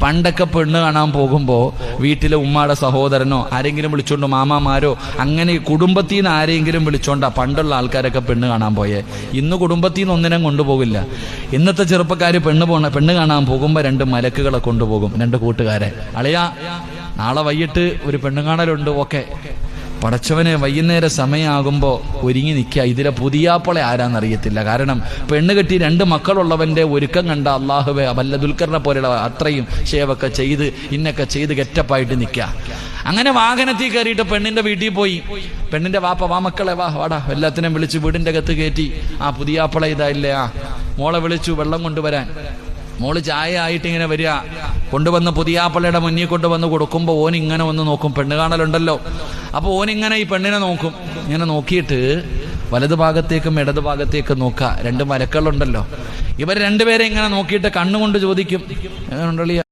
പണ്ടൊക്കെ പെണ്ണ് കാണാൻ പോകുമ്പോൾ വീട്ടിലെ ഉമ്മാടെ സഹോദരനോ ആരെങ്കിലും വിളിച്ചോണ്ടോ, മാമാമാരോ, അങ്ങനെ കുടുംബത്തിൽ നിന്ന് ആരെങ്കിലും വിളിച്ചോണ്ടാ പണ്ടുള്ള ആൾക്കാരൊക്കെ പെണ്ണ് കാണാൻ പോയേ. ഇന്ന് കുടുംബത്തിൽ നിന്ന് ഒന്നിനും കൊണ്ടുപോകില്ല. ഇന്നത്തെ ചെറുപ്പക്കാർ പെണ്ണ് കാണാൻ പോകുമ്പോൾ 2 മലക്കുകളെ കൊണ്ടുപോകും, 2 കൂട്ടുകാരെ. അളിയാ, നാളെ വൈകിട്ട് ഒരു പെണ്ണ് കാണലുണ്ട്, ഓക്കെ. പടച്ചവനെ, വൈകുന്നേരം സമയമാകുമ്പോൾ ഒരുങ്ങി നിൽക്കുക. ഇതിലെ പുതിയാപ്പളെ ആരാന്നറിയത്തില്ല. കാരണം പെണ്ണ് കെട്ടി 2 മക്കളുള്ളവന്റെ ഒരുക്കം കണ്ട അള്ളാഹുവെ, വല്ല ദുൽഖറിനെ പോലെയുള്ള അത്രയും ഷേവൊക്കെ ചെയ്ത് ഇന്നൊക്കെ ചെയ്ത് ഗെറ്റപ്പായിട്ട് നിൽക്കുക. അങ്ങനെ വാഹനത്തിൽ കയറിയിട്ട് പെണ്ണിന്റെ വീട്ടിൽ പോയി. പെണ്ണിന്റെ വാ മക്കളെ വാടാ, എല്ലാത്തിനും വിളിച്ച് വീടിന്റെ അകത്ത് കയറ്റി. പുതിയാപ്പള ഇതായില്ലേ, മോളെ വിളിച്ചു വെള്ളം കൊണ്ടുവരാൻ. മോള് ചായ ആയിട്ട് ഇങ്ങനെ വരിക. കൊണ്ടുവന്ന് പുതിയാപ്പള്ളയുടെ മുന്നിൽ കൊണ്ടുവന്ന് കൊടുക്കുമ്പോൾ ഓൻ ഇങ്ങനെ ഒന്ന് നോക്കും, പെണ്ണ് കാണലുണ്ടല്ലോ. അപ്പോൾ ഓനിങ്ങനെ ഈ പെണ്ണിനെ നോക്കും. ഇങ്ങനെ നോക്കിയിട്ട് വലതു ഭാഗത്തേക്കും ഇടതു ഭാഗത്തേക്കും നോക്കുക. 2 മലക്കളുണ്ടല്ലോ. ഇവർ 2 പേരെ ഇങ്ങനെ നോക്കിയിട്ട് കണ്ണുകൊണ്ട് ചോദിക്കും, എങ്ങനെയുണ്ടല്ലോ